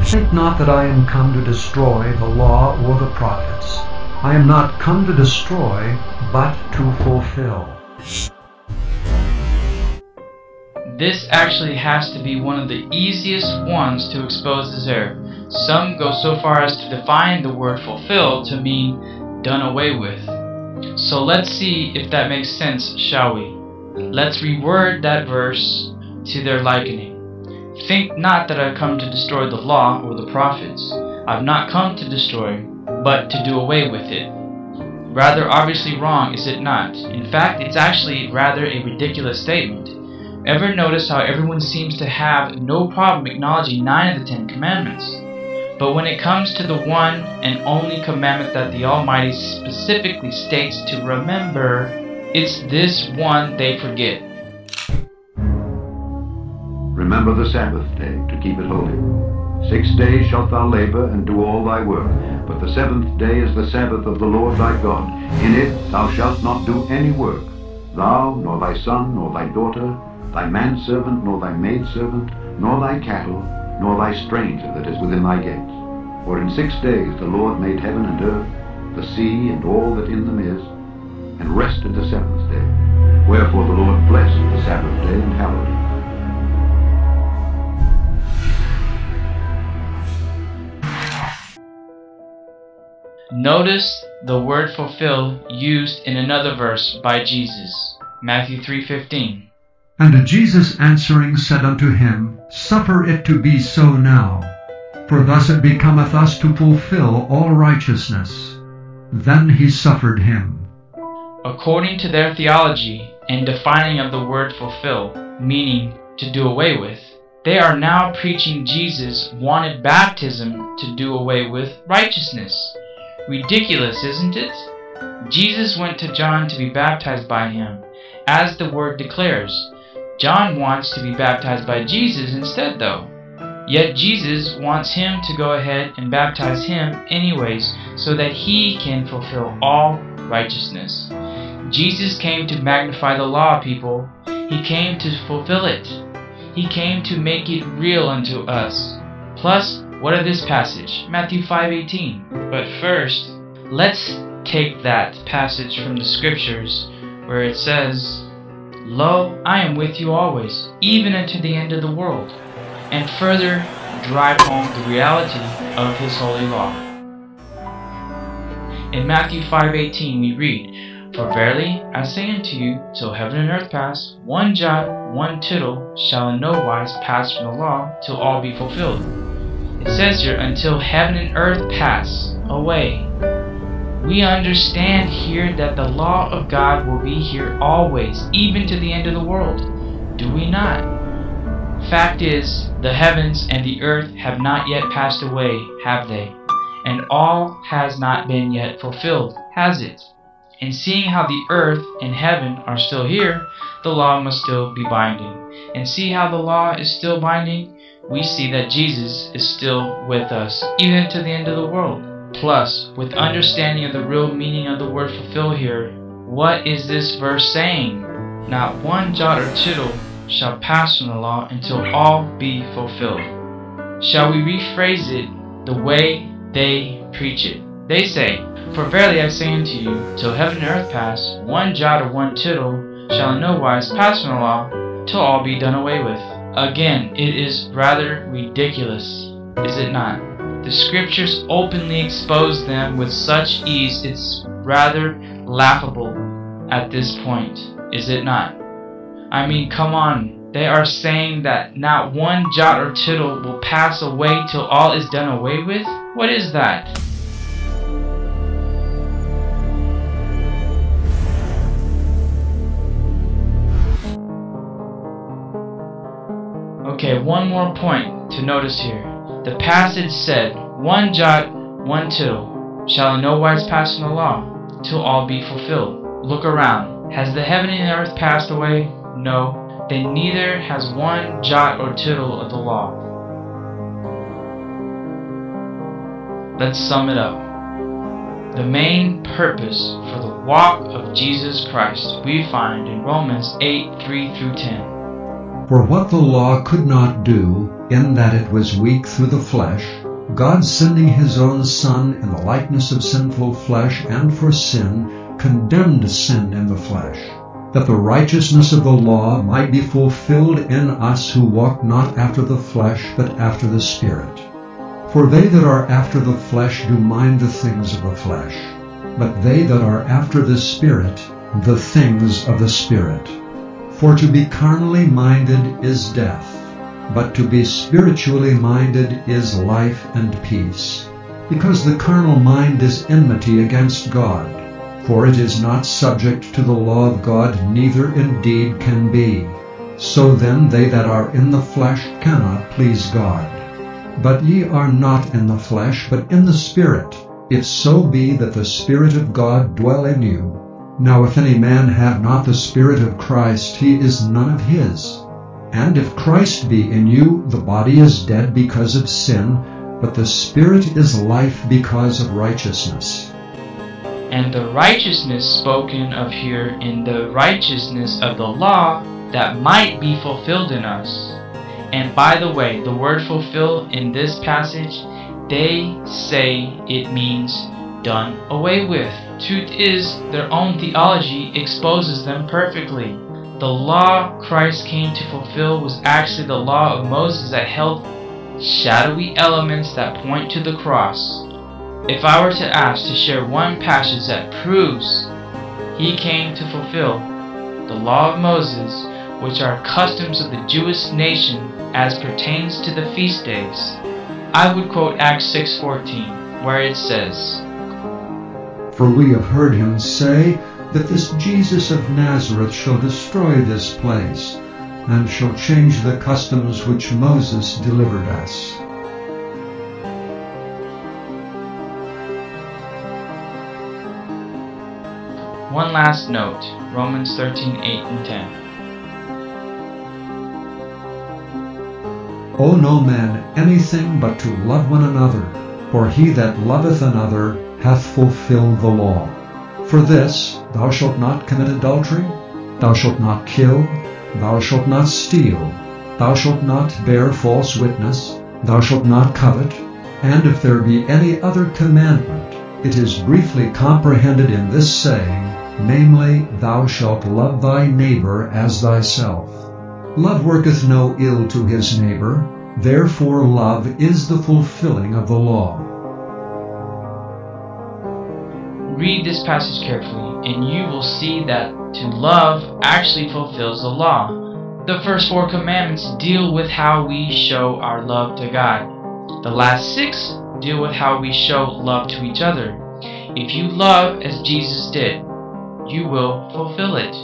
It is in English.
Think not that I am come to destroy the law or the prophets. I am not come to destroy, but to fulfill. This actually has to be one of the easiest ones to expose this error. Some go so far as to define the word fulfill to mean done away with. So let's see if that makes sense, shall we? Let's reword that verse to their likening. Think not that I have come to destroy the law or the prophets. I have not come to destroy, but to do away with it. Rather obviously wrong, is it not? In fact, it's actually rather a ridiculous statement. Ever notice how everyone seems to have no problem acknowledging 9 of the 10 commandments? But when it comes to the one and only commandment that the Almighty specifically states to remember, it's this one they forget. Remember the Sabbath day, to keep it holy. 6 days shalt thou labor and do all thy work, but the 7th day is the Sabbath of the Lord thy God. In it thou shalt not do any work, thou, nor thy son, nor thy daughter, thy manservant, nor thy maidservant, nor thy cattle, nor thy stranger that is within thy gates. For in 6 days the Lord made heaven and earth, the sea, and all that in them is, and rested the 7th day. Wherefore the Lord blessed the Sabbath day and hallowed it. Notice the word fulfill used in another verse by Jesus, Matthew 3:15. And Jesus answering said unto him, Suffer it to be so now, for thus it becometh us to fulfill all righteousness. Then he suffered him. According to their theology and defining of the word fulfill, meaning to do away with, they are now preaching Jesus wanted baptism to do away with righteousness. Ridiculous, isn't it? Jesus went to John to be baptized by him, as the word declares. John wants to be baptized by Jesus instead though. Yet Jesus wants him to go ahead and baptize him anyways, so that he can fulfill all righteousness. Jesus came to magnify the law, people. He came to fulfill it. He came to make it real unto us. Plus, what of this passage? Matthew 5:18. But first, let's take that passage from the scriptures where it says, Lo, I am with you always, even unto the end of the world, and further drive home the reality of his holy law. In Matthew 5:18 we read, For verily I say unto you, till heaven and earth pass, one jot, one tittle shall in no wise pass from the law, till all be fulfilled. It says here, until heaven and earth pass away. We understand here that the law of God will be here always, even to the end of the world. Do we not? Fact is, the heavens and the earth have not yet passed away, have they? And all has not been yet fulfilled, has it? And seeing how the earth and heaven are still here, the law must still be binding. And see how the law is still binding? We see that Jesus is still with us, even to the end of the world. Plus, with understanding of the real meaning of the word fulfill here, what is this verse saying? Not one jot or tittle shall pass from the law until all be fulfilled. Shall we rephrase it the way they preach it? They say, For verily I say unto you, till heaven and earth pass, one jot or one tittle shall in no wise pass from the law, till all be done away with. Again, it is rather ridiculous, is it not? The scriptures openly expose them with such ease, it's rather laughable at this point, is it not? I mean, come on, they are saying that not one jot or tittle will pass away till all is done away with? What is that? Okay, one more point to notice here. The passage said, One jot, one tittle shall in no wise pass from the law, till all be fulfilled. Look around. Has the heaven and the earth passed away? No. Then neither has one jot or tittle of the law. Let's sum it up. The main purpose for the walk of Jesus Christ we find in Romans 8:3-10. For what the law could not do, in that it was weak through the flesh, God sending his own Son in the likeness of sinful flesh, and for sin, condemned sin in the flesh, that the righteousness of the law might be fulfilled in us who walk not after the flesh, but after the Spirit. For they that are after the flesh do mind the things of the flesh, but they that are after the Spirit, the things of the Spirit. For to be carnally minded is death, but to be spiritually minded is life and peace. Because the carnal mind is enmity against God, for it is not subject to the law of God, neither indeed can be. So then they that are in the flesh cannot please God. But ye are not in the flesh, but in the Spirit, if so be that the Spirit of God dwell in you. Now if any man have not the Spirit of Christ, he is none of his. And if Christ be in you, the body is dead because of sin, but the Spirit is life because of righteousness. And the righteousness spoken of here in the righteousness of the law, that might be fulfilled in us. And by the way, the word fulfill in this passage, they say it means done away with. Truth is, their own theology exposes them perfectly. The law Christ came to fulfill was actually the law of Moses that held shadowy elements that point to the cross. If I were to ask to share one passage that proves he came to fulfill the law of Moses, which are customs of the Jewish nation as pertains to the feast days, I would quote Acts 6:14, where it says, For we have heard him say that this Jesus of Nazareth shall destroy this place, and shall change the customs which Moses delivered us. One last note, Romans 13:8 and 10. Owe no man anything but to love one another, for he that loveth another hath fulfilled the law. For this, thou shalt not commit adultery, thou shalt not kill, thou shalt not steal, thou shalt not bear false witness, thou shalt not covet, and if there be any other commandment, it is briefly comprehended in this saying, namely, thou shalt love thy neighbor as thyself. Love worketh no ill to his neighbor, therefore love is the fulfilling of the law. Read this passage carefully, and you will see that to love actually fulfills the law. The first 4 commandments deal with how we show our love to God. The last 6 deal with how we show love to each other. If you love as Jesus did, you will fulfill it.